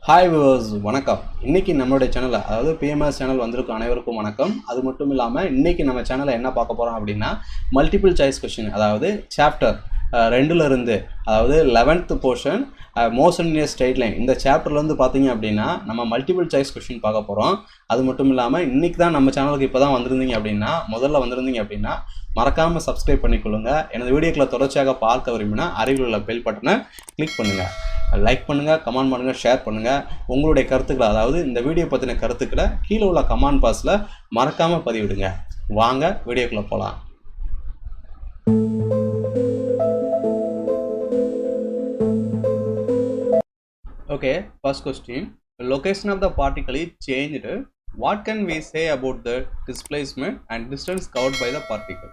Hi viewers, வணக்கம். இன்றைக்கி நம்மளுடைய சேனலில் அதாவது பிஎம்எஸ் சேனல் வந்திருக்கும் அனைவருக்கும் வணக்கம். அது மட்டும் இல்லாமல் இன்றைக்கி நம்ம சேனலில் என்ன பார்க்க போகிறோம் அப்படின்னா மல்டிபிள் சாய்ஸ் கொஷின், அதாவது சாப்டர் 2லேருந்து, அதாவது 11th போர்ஷன் மோஷன் இன் ஸ்ட்ரெயிட் லைன். இந்த சாப்டர்லேருந்து பார்த்தீங்க அப்படின்னா நம்ம மல்டிபிள் சாய்ஸ் கொஷின் பார்க்க போகிறோம். அது மட்டும் இல்லாமல் இன்றைக்கி தான் நம்ம சேனலுக்கு இப்போ தான் வந்திருந்தீங்க அப்படின்னா, முதல்ல வந்திருந்தீங்க அப்படின்னா மறக்காமல் சப்ஸ்கிரைப் பண்ணிக்கொள்ளுங்கள். எனது வீடியோக்களை தொடர்ச்சியாக பார்க்க விரும்பினா அருகில் உள்ள பெல் பட்டனை கிளிக் பண்ணுங்கள். லைக் பண்ணுங்கள், கமெண்ட் பண்ணுங்கள், ஷேர் பண்ணுங்கள். உங்களுடைய கருத்துக்களை, அதாவது இந்த வீடியோ பற்றின கருத்துக்களை கீழே உள்ள கமெண்ட் பாக்ஸில் மறக்காமல் பதிவிடுங்க. வாங்க வீடியோக்குள்ளே போகலாம். Okay, first question. Location of the particle is changed. What can we say about the displacement and distance covered by the particle?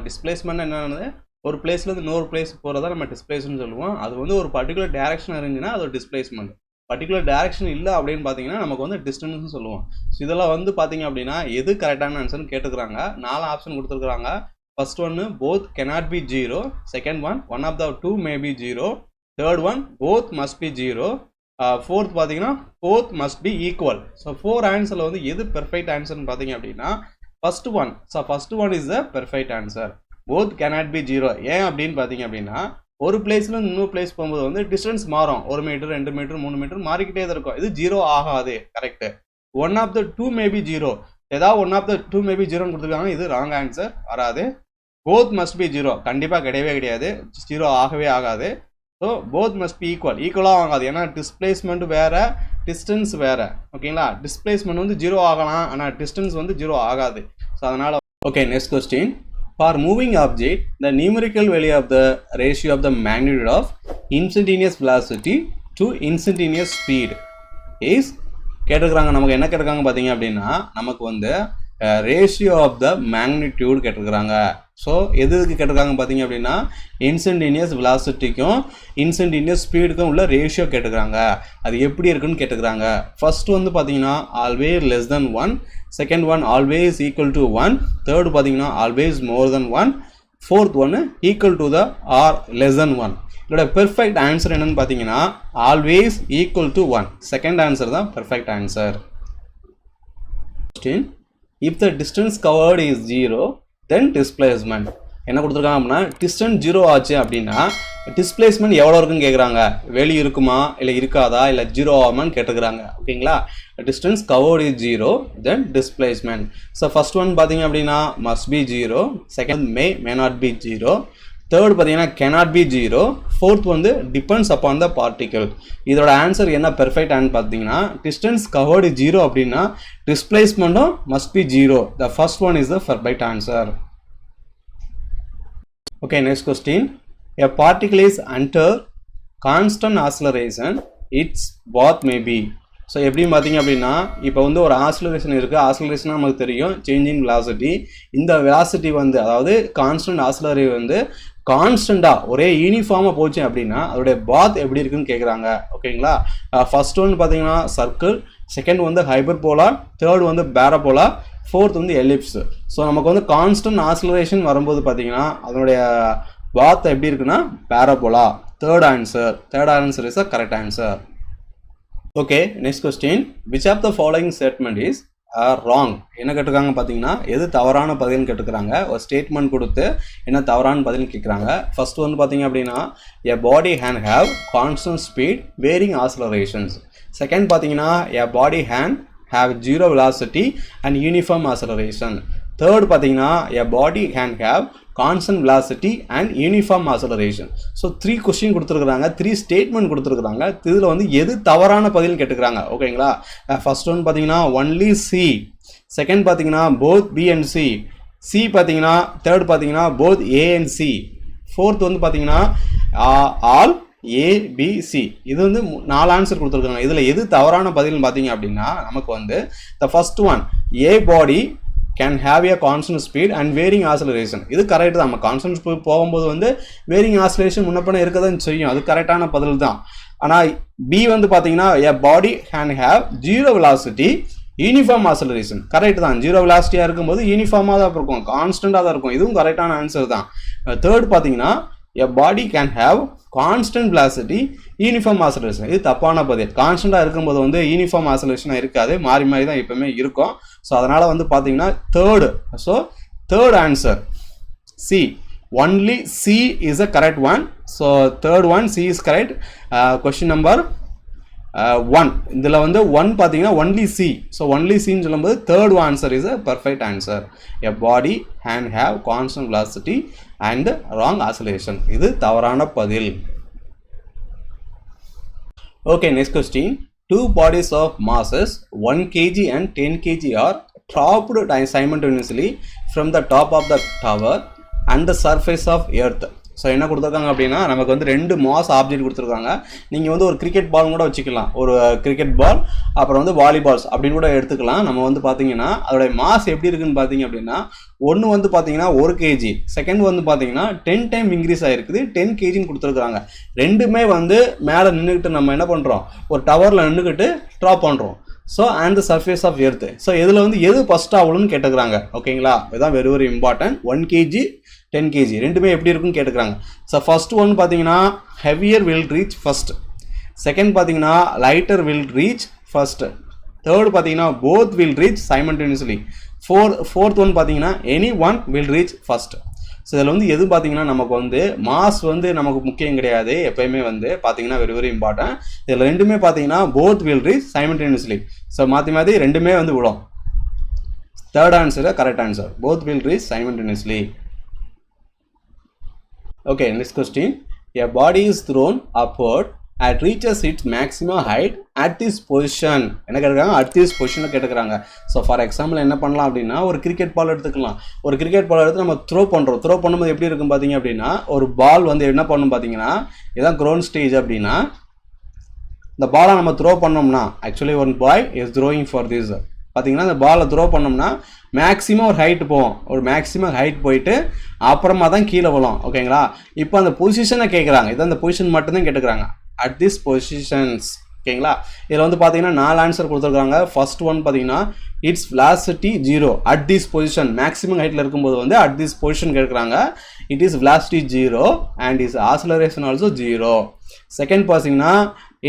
Displacement என்னென்னு, ஒரு பிளேஸ்லேருந்து இன்னொரு பிளேஸ் போகிறதா நம்ம டிஸ்பிளேஸ்மெண்ட் சொல்லுவோம். அது வந்து ஒரு பர்டிகுலர் டேரக்ஷன் இருந்துச்சுன்னா அது ஒரு டிஸ்பிளேஸ்மெண்ட். பர்டிகுலர் டேரக்ஷன் இல்லை அப்படின்னு பார்த்தீங்கன்னா நமக்கு வந்து டிஸ்டன்ஸ்னு சொல்லுவோம். ஸோ இதெல்லாம் வந்து பார்த்தீங்க அப்படின்னா எது கரெக்டான ஆன்சர்னு கேட்டுக்கிறாங்க. 4 ஆப்ஷன் கொடுத்துருக்குறாங்க. ஃபர்ஸ்ட் ஒன்று both cannot be 0, second one of the 2 may be 0, third one both must be 0, fourth பார்த்தீங்கன்னா both must be equal. So 4 ஆன்சரில் வந்து எது பெர்ஃபெக்ட் ஆன்சர்னு பார்த்தீங்க அப்படின்னா first one. So first one is the perfect answer. Both cannot be 0. ஏன் அப்படின்னு பார்த்தீங்க அப்படின்னா ஒரு பிளேஸ்ல இன்னொரு பிளேஸ் போகும்போது வந்து டிஸ்டன்ஸ் மாறும். 1 மீட்டர், 2 மீட்டர், 3 மீட்டர் மாறிக்கிட்டே தான் இருக்கும். இது 0 ஆகாது. Correct. One of the 2 may be 0. ஏதாவது one of the 2 may be 0ன்னு கொடுத்துருக்காங்க. இது ராங் ஆன்சர், வராது. போத் மஸ்ட் பி 0 கண்டிப்பாக கிடையவே கிடையாது. 0 ஆகவே ஆகாது. ஸோ போத் மஸ்ட் பி ஈக்குவலாக ஆகாது. ஏன்னா டிஸ்பிளேஸ்மெண்ட் வேற, டிஸ்டன்ஸ் வேற. ஓகேங்களா? டிஸ்பிளேஸ்மெண்ட் வந்து 0 ஆகலாம், ஆனால் டிஸ்டன்ஸ் வந்து 0 ஆகாது. ஸோ அதனால okay, next question. For moving object, the numerical value of the ratio of the magnitude of instantaneous velocity to instantaneous speed is கேட்டிருக்கிறாங்க. நமக்கு என்ன கேட்டிருக்காங்க பார்த்தீங்க அப்படின்னா நமக்கு வந்து ரேஷியோ ஆஃப் த மேக்னிடியூட் கேட்டிருக்கிறாங்க. ஸோ எதுக்கு கேட்டிருக்காங்க பார்த்தீங்க அப்படின்னா இன்ஸ்டன்டேனியஸ் வெலாசிட்டிக்கும் இன்ஸ்டன்டேனியஸ் ஸ்பீடுக்கும் உள்ள ரேஷியோ கேட்டுக்கிறாங்க. அது எப்படி இருக்குன்னு கேட்டுக்கிறாங்க. ஃபர்ஸ்ட் வந்து பார்த்தீங்கன்னா always less than 1, second one always equal to 1, third பார்த்தீங்கன்னா ஆல்வேஸ் மோர் தென் 1, ஃபோர்த் ஒன்று equal to the or less than 1. இதோட பெர்ஃபெக்ட் ஆன்சர் என்னன்னு பார்த்தீங்கன்னா always equal to 1. Second answer தான் perfect answer. If the distance covered is 0, then displacement என்ன கொடுத்துருக்காங்க அப்படின்னா distance 0 ஆச்சு அப்படின்னா டிஸ்பிளேஸ்மெண்ட் எவ்வளோ இருக்குன்னு கேட்குறாங்க. வெளியே இருக்குமா இல்லை இருக்காதா இல்லை 0 ஆகுமான்னு கேட்டுக்கிறாங்க. ஓகேங்களா? Distance covered is 0, then displacement. So first one பார்த்தீங்க அப்படின்னா must be 0, second may not be 0, third பார்த்தீங்கன்னா cannot be 0, ஃபோர்த் வந்து டிபெண்ட்ஸ் அப்பான் த பார்ட்டிகல். இதோட ஆன்சர் என்ன பெர்ஃபெக்ட் ஆன்னு பார்த்தீங்கன்னா டிஸ்டன்ஸ் கவர்டு 0 அப்படின்னா டிஸ்பிளேஸ்மெண்ட்டும் must be 0. The first one is the perfect answer. Okay, next question. A particle is under constant acceleration, its path may be. So எப்படின்னு பார்த்தீங்க அப்படின்னா இப்போ வந்து ஒரு ஆக்சிலரேஷன் இருக்குது. ஆக்சிலரேஷனாக நமக்கு தெரியும் சேஞ்சிங் வெலாசிட்டி. இந்த வெலாசிட்டி வந்து அதாவது கான்ஸ்டன்ட் ஆக்சிலரேஷன் வந்து கான்ஸ்டண்ட்டாக ஒரே யூனிஃபார்மாக போச்சு அப்படின்னா அதோடைய பாத் எப்படி இருக்குன்னு கேட்குறாங்க. ஓகேங்களா? ஃபர்ஸ்ட் ஒன்று பார்த்தீங்கன்னா சர்க்கிள், செகண்ட் வந்து ஹைப்பர்போலா, தேர்ட் வந்து பேரபோலா, ஃபோர்த் வந்து எலிப்ஸ். ஸோ நமக்கு வந்து கான்ஸ்டன்ட் ஆக்சிலரேஷன் வரும்போது பார்த்தீங்கன்னா அதனுடைய பாத் எப்படி இருக்குன்னா parabola. Third answer is a correct answer. Okay, next question. Which of the following statement is wrong? என்ன கேட்டிருக்காங்க பார்த்தீங்கன்னா எது தவறான பதில்னு கேட்டுக்கிறாங்க. ஒரு ஸ்டேட்மெண்ட் கொடுத்து என்ன தவறான பதில்னு கேட்குறாங்க. ஃபர்ஸ்ட் வந்து பார்த்தீங்க அப்படின்னா a body can have constant speed varying accelerations. Second பார்த்தீங்கன்னா a body can have 0 velocity and uniform acceleration. Third பார்த்தீங்கன்னா a body can have constant velocity and uniform acceleration. So 3 question கொடுத்துருக்குறாங்க, 3 ஸ்டேட்மெண்ட் கொடுத்துருக்குறாங்க. இதில் வந்து எது தவறான பதில்னு கேட்டுக்கிறாங்க. ஓகேங்களா? ஃபர்ஸ்ட் ஒன் பார்த்தீங்கன்னா ஒன்லி சி, செகண்ட் பார்த்தீங்கன்னா both B and C, C பார்த்தீங்கன்னா தேர்ட் பார்த்தீங்கன்னா both A and C, fourth வந்து பார்த்தீங்கன்னா ஆல் ஏபிசி. இது வந்து 4 ஆன்சர் கொடுத்துருக்காங்க. இதில் எது தவறான பதில்னு பார்த்தீங்க அப்படின்னா நமக்கு வந்து த first one A body can have a constant speed and varying acceleration. இது கரெக்ட் தான். நம்ம கான்ஸ்டன்ட் ஸ்பீட் போகும்போது வந்து வேரிங் ஆக்சிலரேஷன் முன்னப்பன இருக்க தான் செய்யும். அது கரெக்டான பதில் தான். ஆனால் பி வந்து பார்த்தீங்கன்னா a body can have 0 velocity uniform acceleration. Correct தான். 0 velocity இருக்கும்போது யூனிஃபார்மாக தான் இருக்கும், கான்ஸ்டண்ட்டாக தான் இருக்கும். இதுவும் கரெக்டான ஆன்சர் தான். தேர்ட் பார்த்தீங்கன்னா a body can have constant velocity uniform ஆசோலேஷன். இது தப்பான பதில். கான்ஸ்டண்டாக இருக்கும்போது வந்து யூனிஃபார்ம் ஆசோலேஷனாக இருக்காது, மாறி மாறி தான் எப்பவுமே இருக்கும். ஸோ அதனால் வந்து பார்த்தீங்கன்னா third answer C. Only C is the correct one. So third one C is correct. Question number 1. இதில் வந்து 1 பார்த்தீங்கன்னா only C. So only C ன்னு சொல்லும்போது third answer is a perfect answer. A body can have constant velocity and wrong acceleration. இது தவறான பதில். Okay, next question. Two bodies of masses 1 kg and 10 kg are dropped simultaneously from the top of the tower and the surface of earth. So என்ன கொடுத்துருக்காங்க அப்படின்னா, நமக்கு வந்து 2 mass object கொடுத்துருக்காங்க. நீங்கள் வந்து ஒரு கிரிக்கெட் பால் கூட வச்சுக்கலாம், ஒரு கிரிக்கெட் பால், அப்புறம் வந்து வாலிபால்ஸ் அப்படின்னு கூட எடுத்துக்கலாம். நம்ம வந்து பார்த்தீங்கன்னா அதோடைய மாஸ் எப்படி இருக்குன்னு பார்த்தீங்க அப்படின்னா, ஒன்று வந்து பார்த்தீங்கன்னா 1 kg, செகண்ட் வந்து பார்த்தீங்கன்னா 10 டைம் இன்க்ரீஸ் ஆகிருக்குது, 10 kgன்னு கொடுத்துருக்குறாங்க. ரெண்டுமே வந்து மேலே நின்றுக்கிட்டு நம்ம என்ன பண்ணுறோம், ஒரு டவரில் நின்றுக்கிட்டு ட்ராப் பண்ணுறோம். So and the surface of earth. So இதில் வந்து எது ஃபஸ்ட் ஆகணும்னு கேட்டுக்கிறாங்க. ஓகேங்களா, இதுதான் very very important. 1 kg 10 kg ரெண்டுமே எப்படி இருக்குன்னு கேட்டுக்கிறாங்க. ஸோ ஃபர்ஸ்ட் ஒன் பார்த்தீங்கன்னா heavier will reach first, second பார்த்தீங்கன்னா lighter will reach first, third பார்த்தீங்கன்னா both will reach simultaneously, fourth one பார்த்தீங்கன்னா any one will reach first. So இதில் வந்து எது பார்த்தீங்கன்னா நமக்கு வந்து மாஸ் வந்து நமக்கு முக்கியம் கிடையாது, எப்பயுமே வந்து பார்த்தீங்கன்னா வெரி வெரி இம்பார்ட்டன்ட். இதில் ரெண்டுமே பார்த்தீங்கன்னா both will reach simultaneously. So மாற்றி ரெண்டுமே வந்து விடும். Third answer correct answer, both will reach simultaneously. Okay, next question. A body is thrown upward and reaches its maximum height at this position. என்ன கேட்குறாங்க, at this position கேட்டுக்கிறாங்க. So for example என்ன பண்ணலாம் அப்படின்னா, ஒரு கிரிக்கெட் பால் எடுத்துக்கலாம். ஒரு cricket ball எடுத்து நம்ம த்ரோ பண்ணும்போது எப்படி இருக்கும் பார்த்தீங்க அப்படின்னா, ஒரு பால் வந்து என்ன பண்ணணும் பார்த்தீங்கன்னா, இதான் க்ரௌண்ட் ஸ்டேஜ் அப்படின்னா, இந்த பாலை நம்ம த்ரோ பண்ணோம்னா, actually one boy is throwing for this. பார்த்தீங்கன்னா இந்த பாலை த்ரோ பண்ணோம்னா மேக்ஸிமம் ஒரு ஹைட் போவோம், ஒரு மேக்ஸிமம் ஹைட் போயிட்டு அப்புறமா தான் கீழே விழும். ஓகேங்களா, இப்போ அந்த பொசிஷனை கேட்குறாங்க, இதான் அந்த பொசிஷன் மட்டும்தான் கேட்டுக்கிறாங்க, அட் திஸ் பொசிஷன்ஸ். ஓகேங்களா, இதில் வந்து பார்த்தீங்கன்னா 4 ஆன்சர் கொடுத்துருக்காங்க. ஃபர்ஸ்ட் ஒன் பார்த்தீங்கன்னா it's velocity 0 at this position, maximum ஹைட்டில் இருக்கும்போது வந்து அட் திஸ் பொசிஷன் கேட்குறாங்க. It is velocity 0 and is acceleration also 0. Second பார்த்தீங்கன்னா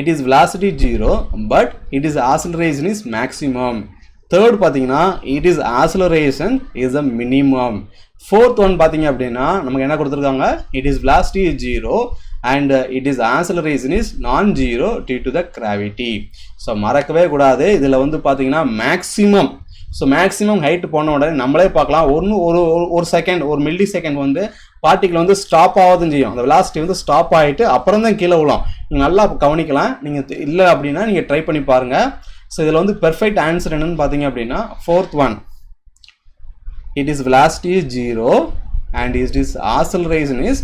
it is velocity 0 but it is acceleration is maximum. Third பார்த்தீங்கன்னா it is acceleration is a minimum. Fourth one பார்த்தீங்க அப்படின்னா நமக்கு என்ன கொடுத்துருக்காங்க, it is velocity 0 and it is acceleration is non 0 due to the gravity. So மறக்கவே கூடாது, இதில் வந்து பார்த்தீங்கன்னா மேக்ஸிமம். ஸோ மேக்ஸிமம் ஹைட் போன உடனே நம்மளே பார்க்கலாம், ஒரு செகண்ட், ஒரு மில்லி செகண்ட் வந்து பார்ட்டிகிள் வந்து ஸ்டாப் ஆகுதுன்னு செய்யும். அந்த வெலாசிட்டி வந்து ஸ்டாப் ஆகிட்டு அப்புறம் தான் கீழே விழும். நீங்கள் நல்லா கவனிக்கலாம், நீங்கள் இல்லை அப்படின்னா நீங்கள் ட்ரை பண்ணி பாருங்கள். ஸோ இதில் வந்து பெர்ஃபெக்ட் ஆன்சர் என்னன்னு பார்த்தீங்க அப்படின்னா fourth one, it is velocity 0 and it is acceleration is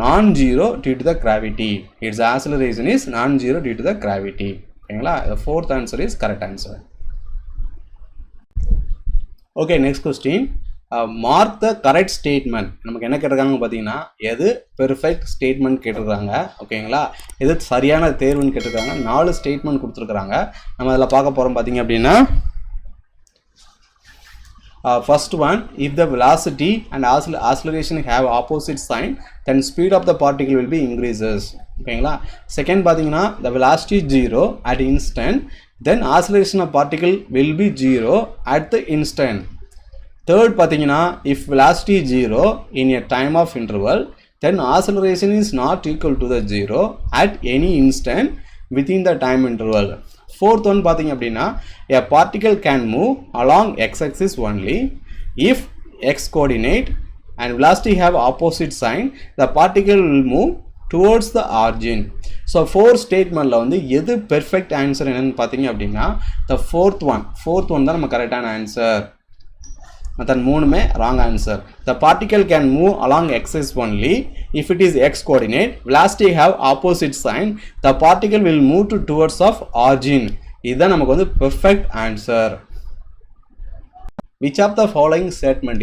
non 0 due to the gravity. Its acceleration is non 0 due to the gravity. ஓகேங்களா, fourth answer is correct answer. Okay, next question. Mark the correct statement. நமக்கு என்ன கேட்டிருக்காங்க பார்த்தீங்கன்னா, எது perfect statement கேட்டிருக்காங்க. ஓகேங்களா, எது சரியான தேர்வுன்னு கேட்டிருக்காங்க. 4 ஸ்டேட்மெண்ட் கொடுத்துருக்குறாங்க. நம்ம அதில் பார்க்க போகிறோம் பார்த்தீங்க அப்படின்னா, first one, if the velocity and acceleration have opposite sign, then speed of the particle will be increases. ஓகேங்களா, செகண்ட் பார்த்தீங்கன்னா the velocity 0 at instant, then acceleration of particle will be 0 at the instant. Third பார்த்தீங்கன்னா if velocity 0 in a time of interval, then acceleration is not equal to the 0 at any instant within the time interval. Fourth one பார்த்தீங்க அப்படின்னா, a particle can move along x-axis only if x coordinate and velocity have opposite sign, the particle will move towards the origin. So 4 statementல வந்து எது perfect answer என்னன்னு பார்த்தீங்க அப்படின்னா the fourth one தான் நம்ம கரெக்டான ஆன்சர். மற்ற 3மே wrong answer. The particle can move along x-axis only if it is x coordinate, velocity have opposite sign, the particle will move towards of origin. இதுதான் நமக்கு வந்து perfect answer. Which of the following statement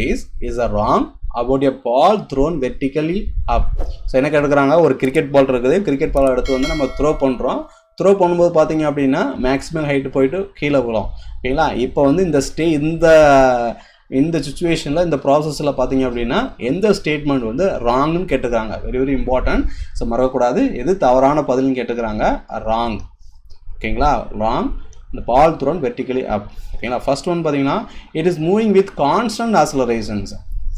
is a wrong about a ball thrown vertically up? So என்ன கேட்குறாங்க, ஒரு cricket ball இருக்குது, cricket ball எடுத்து வந்து நம்ம த்ரோ பண்ணும்போது பார்த்தீங்க அப்படின்னா மேக்ஸிமம் ஹைட்டு போயிட்டு கீழே விழும். ஓகேங்களா, இப்போ வந்து இந்த இந்த சுச்சுவேஷனில் இந்த ப்ராசஸில் பார்த்தீங்க அப்படின்னா எந்த ஸ்டேட்மெண்ட் வந்து ராங்னு கேட்டுக்கிறாங்க. Very very important. ஸோ மறக்கக்கூடாது. எது தவறான பதில்னு கேட்டுக்கிறாங்க, ராங். ஓகேங்களா, ராங். இந்த பால் த்ரோன் வெர்டிகலி அப். ஓகேங்களா, ஃபர்ஸ்ட் ஒன் பார்த்தீங்கன்னா it is moving with constant accelerations.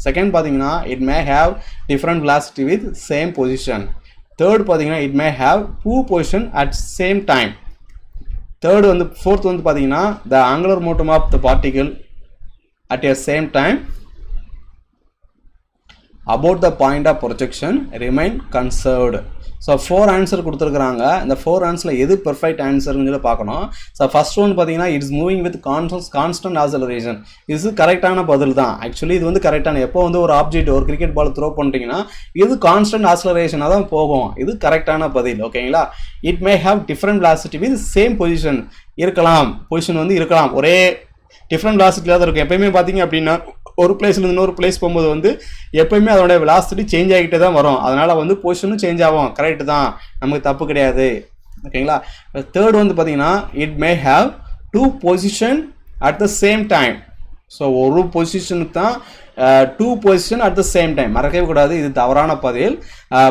Second பார்த்தீங்கன்னா it may have different velocity with same position. Third பார்த்தீங்கன்னா it may have two position at same time. Third வந்து fourth வந்து பார்த்தீங்கன்னா the angular momentum of the particle at a same time about the point of projection remain conserved. So 4 answer கொடுத்துருக்குறாங்க. இந்த 4 ஆன்சரில் எது perfect ஆன்சர்னு சொல்லி பார்க்கணும். So first one பார்த்தீங்கன்னா it's moving with constant acceleration. இது கரெக்டான பதில் தான். ஆக்சுவலி இது வந்து கரெக்டான, எப்போ வந்து ஒரு ஆப்ஜெக்ட் ஒரு கிரிக்கெட் பால் த்ரோ பண்ணிட்டீங்கன்னா இது கான்ஸ்டன்ட் ஆக்ஸலரேஷனாக தான் போகும். இது கரெக்டான பதில். ஓகேங்களா, it may have different velocity with same position. இருக்கலாம், பொசிஷன் வந்து இருக்கலாம், ஒரே டிஃப்ரெண்ட் வெலாசிட்டியில் தான் இருக்கும். எப்பயுமே பார்த்தீங்க அப்படின்னா ஒரு பிளேஸ்லேருந்து இன்னொரு பிளேஸ் போகும்போது வந்து எப்பயுமே அதோட வெலாசிட்டி சேஞ்ச் ஆகிட்டே தான் வரும். அதனால் வந்து பொசிஷனும் சேஞ்ச் ஆகும். கரெக்டு தான், நமக்கு தப்பு கிடையாது. ஓகேங்களா, தேர்ட் வந்து பார்த்தீங்கன்னா it may have two position at the same time. So ஒரு பொசிஷனுக்கு தான் two position at the same time. மறக்கவே கூடாது, இது தவறான பதில்.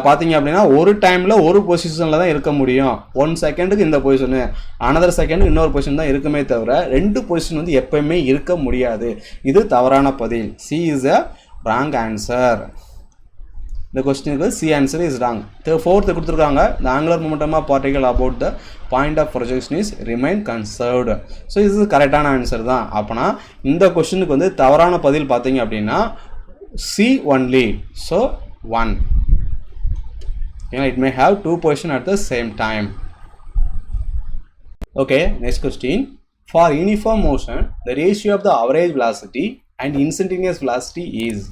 பார்த்தீங்க அப்படின்னா ஒரு டைமில் ஒரு பொசிஷனில் தான் இருக்க முடியும். 1 செகண்டுக்கு இந்த பொசிஷனு, அனதர் செகண்டுக்கு இன்னொரு பொசிஷன் தான் இருக்குமே தவிர 2 பொசிஷன் வந்து எப்பயுமே இருக்க முடியாது. இது தவறான பதில். C is a wrong answer. இந்த கொஸ்டினுக்கு C answer is wrong. Fourth கொடுத்துருக்காங்க the angular momentum of particle about the point of projection is remain conserved. So இது கரெக்டான ஆன்சர் தான். அப்போனா இந்த கொஸ்டினுக்கு வந்து தவறான பதில் பார்த்தீங்க அப்படின்னா சி ஒன்லி. ஸோ 1. ஏன்னா it may have two position at the same time. Okay, next question. For uniform motion the ratio of the average velocity and instantaneous velocity is.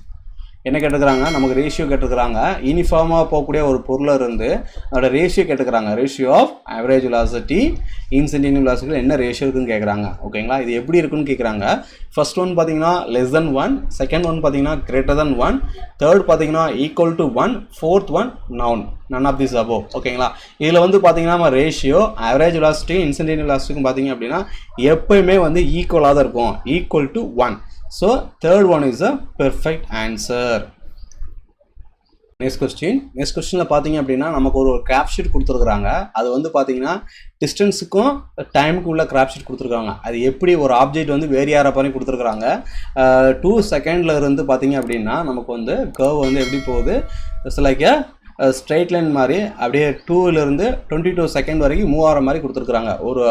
என்ன கேட்டுக்கிறாங்க, நமக்கு ரேஷியோ கேட்டுக்கிறாங்க. யூனிஃபார்மாக போகக்கூடிய ஒரு பொருளை இருந்து அதோட ரேஷியோ கேட்டுக்கிறாங்க. Ratio of average velocity instantaneous velocity என்ன ரேஷியோ இருக்குன்னு கேட்குறாங்க. ஓகேங்களா, இது எப்படி இருக்குன்னு கேட்குறாங்க. ஃபர்ஸ்ட் ஒன் பார்த்தீங்கன்னா லெஸ் தென் 1, செகண்ட் ஒன் பார்த்தீங்கன்னா கிரேட்டர் தென் 1, தேர்ட் பார்த்தீங்கன்னா equal to 1, fourth one none of this above. ஓகேங்களா, இதில் வந்து பார்த்தீங்கன்னா நம்ம ரேஷியோ ஆவரேஜ் வெலாசிட்டி இன்ஸ்டன்டேனியஸ் வெலாசிட்டிக்கும் பார்த்தீங்க அப்படின்னா எப்பயுமே வந்து ஈக்குவலாக தான் இருக்கும், equal to 1. So third one is a perfect answer. Next கொஸ்டினில் பார்த்தீங்க அப்படின்னா நமக்கு ஒரு கிராஃப்ட் ஷீட் கொடுத்துருக்குறாங்க. அது வந்து பார்த்தீங்கன்னா டிஸ்டன்ஸுக்கும் டைமுக்கு உள்ள கிராஃப்ட் ஷீட் கொடுத்துருக்காங்க. அது எப்படி ஒரு ஆப்ஜெக்ட் வந்து வேரி ஆகிற மாதிரி கொடுத்துருக்குறாங்க. 2 செகண்டில் இருந்து பார்த்தீங்க அப்படின்னா நமக்கு வந்து கர்வ் வந்து எப்படி போகுது, இட்ஸ் லைக் ஸ்ட்ரைட் லைன் மாதிரி அப்படியே 2லேருந்து 22 செகண்ட் வரைக்கும் மூவ் ஆகிற மாதிரி கொடுத்துருக்குறாங்க. ஒரு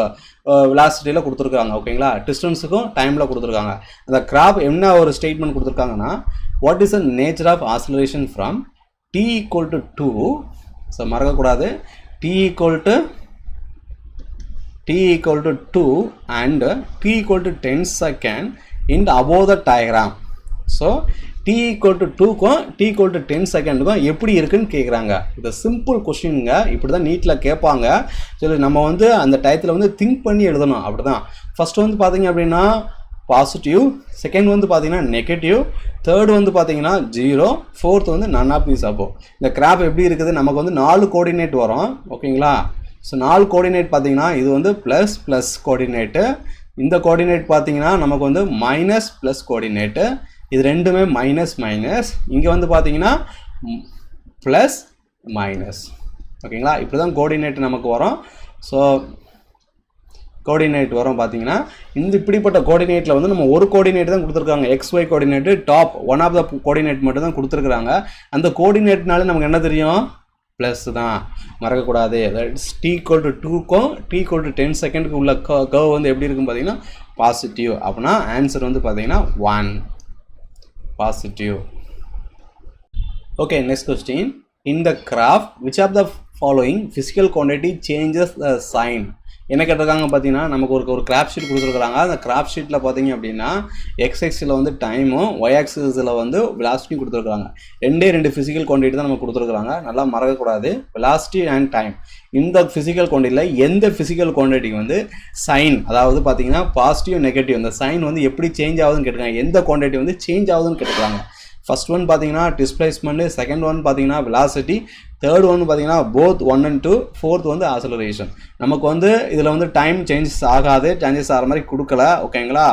வெலாசிட்டியில் கொடுத்துருக்காங்க. ஓகேங்களா, டிஸ்டன்ஸுக்கும் டைமில் கொடுத்துருக்காங்க. அந்த கிராஃப் என்ன ஒரு ஸ்டேட்மெண்ட் கொடுத்துருக்காங்கன்னா what is the nature of acceleration from t equal to 2. So மறக்கக்கூடாது, t equal to 2 and t equal to 10 second in above the diagram. So t equal to 2க்கும் t ஈக்குவல் டு 10 செகண்டுக்கும் எப்படி இருக்குன்னு கேட்குறாங்க. இது simple கொஸ்டினுங்க, இப்படி தான் நீட்டில் கேட்பாங்க. சரி, நம்ம வந்து அந்த டயத்தில் வந்து திங்க் பண்ணி எழுதணும். அப்படி தான் ஃபஸ்ட்டு வந்து பார்த்தீங்க அப்படின்னா பாசிட்டிவ், செகண்ட் வந்து பார்த்தீங்கன்னா நெகட்டிவ், தேர்டு வந்து பார்த்தீங்கன்னா 0, ஃபோர்த் வந்து நன் ஆஃப் திஸ் அபோவ். இந்த கிராஃப் எப்படி இருக்குது, நமக்கு வந்து 4 கோஆர்டினேட் வரும். ஓகேங்களா, ஸோ 4 கோஆர்டினேட் பார்த்தீங்கன்னா இது வந்து ப்ளஸ் கோஆர்டினேட்டு, இந்த கோஆர்டினேட் பார்த்தீங்கன்னா நமக்கு வந்து மைனஸ் ப்ளஸ் கோஆர்டினேட்டு, இது ரெண்டுமே மைனஸ். இங்கே வந்து பார்த்தீங்கன்னா ப்ளஸ் மைனஸ். ஓகேங்களா, இப்படி தான் கோஆர்டினேட் நமக்கு வரும். ஸோ கோஆர்டினேட் வரும் பார்த்தீங்கன்னா இந்த இப்படிப்பட்ட கோஆர்டினேட்டில் வந்து நம்ம ஒரு கோஆர்டினேட் தான் கொடுத்துருக்காங்க. XY coordinate top one of the coordinate மட்டும் தான் கொடுத்துருக்குறாங்க. அந்த கோஆர்டினேட்னால நமக்கு என்ன தெரியும், ப்ளஸ் தான், மறக்கக்கூடாது. தட்ஸ் t ஈக்குவல் டு 2க்கும் t ஈக்குவல் டு 10 செகண்டுக்கு உள்ள கர்வ் வந்து எப்படி இருக்கும் பார்த்தீங்கன்னா பாசிட்டிவ். அப்படின்னா ஆன்சர் வந்து பார்த்தீங்கன்னா 1 positive. Okay, next question. In the graph which of the following physical quantity changes the sign. என்ன கேட்டிருக்காங்க பார்த்தீங்கன்னா நமக்கு ஒரு கிராஃப்ட் ஷீட் கொடுத்துருக்குறாங்க. அந்த கிராஃப்ட் ஷீட்டில் பார்த்தீங்க அப்படின்னா எக்ஸ்எக்ஸில் வந்து டைமும் ஒய்ஆக்சிஸில் வந்து வெலாசிட்டியும் கொடுத்துருக்குறாங்க. 2 ஃபிசிக்கல் குவான்டிட்டி தான் நமக்கு கொடுத்துருக்குறாங்க. நல்லா மறக்கக்கூடாது, வெலாசிட்டி அண்ட் டைம். இந்த ஃபிசிக்கல் குவான்டிட்டியில் எந்த ஃபிசிக்கல் குவான்டிட்டிக்கு வந்து சைன், அதாவது பார்த்தீங்கன்னா பாசிட்டிவ் நெகட்டிவ், இந்த சைன் வந்து எப்படி சேஞ்ச் ஆகுதுன்னு கேட்டுருக்காங்க. எந்த குவான்டிட்டி வந்து சேஞ்ச் ஆகுதுன்னு கேட்டுருக்காங்க. ஃபர்ஸ்ட் ஒன் பார்த்தீங்கன்னா டிஸ்பிளேஸ்மெண்ட், செகண்ட் ஒன் பார்த்தீங்கன்னா வெலாசிட்டி, தேர்ட் ஒன் பார்த்தீங்கன்னா போத் 1 and 2, ஃபோர்த் வந்து ஆக்ஸலரேஷன். நமக்கு வந்து இதில் வந்து டைம் சேஞ்சஸ் ஆகாது, சேஞ்சஸ் ஆகிற மாதிரி கொடுக்கல. ஓகேங்களா,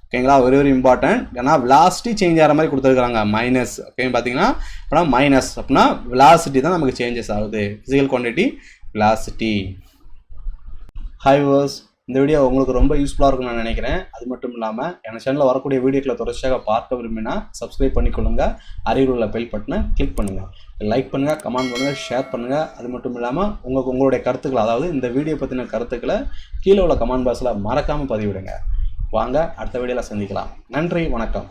ஓகேங்களா, வெரி இம்பார்ட்டன்ட். ஏன்னா வெலாசிட்டி சேஞ்ச் ஆகிற மாதிரி கொடுத்துருக்காங்க மைனஸ். ஓகே பார்த்தீங்கன்னா அப்படின்னா மைனஸ் அப்படின்னா வெலாசிட்டி தான் நமக்கு சேஞ்சஸ் ஆகுது, physical quantity velocity. Hi viewers, இந்த வீடியோ உங்களுக்கு ரொம்ப யூஸ்ஃபுல்லாக இருக்கும்னு நான் நினைக்கிறேன். அது மட்டும் இல்லாமல் என் சேனலில் வரக்கூடிய வீடியோக்களை தொடர்ச்சியாக பார்க்க விரும்பினா சப்ஸ்கிரைப் பண்ணிக்கொள்ளுங்க, அருகில் உள்ள பெல் பட்டனை கிளிக் பண்ணுங்கள், லைக் பண்ணுங்கள், கமெண்ட் பண்ணுங்கள், ஷேர் பண்ணுங்கள். அது மட்டும் இல்லாமல் உங்களுடைய கருத்துக்களை, அதாவது இந்த வீடியோ பற்றின கருத்துக்களை கீழே உள்ள கமெண்ட் பாக்ஸில் மறக்காமல் பதிவிடுங்க. வாங்க அடுத்த வீடியோவில் சந்திக்கலாம். நன்றி, வணக்கம்.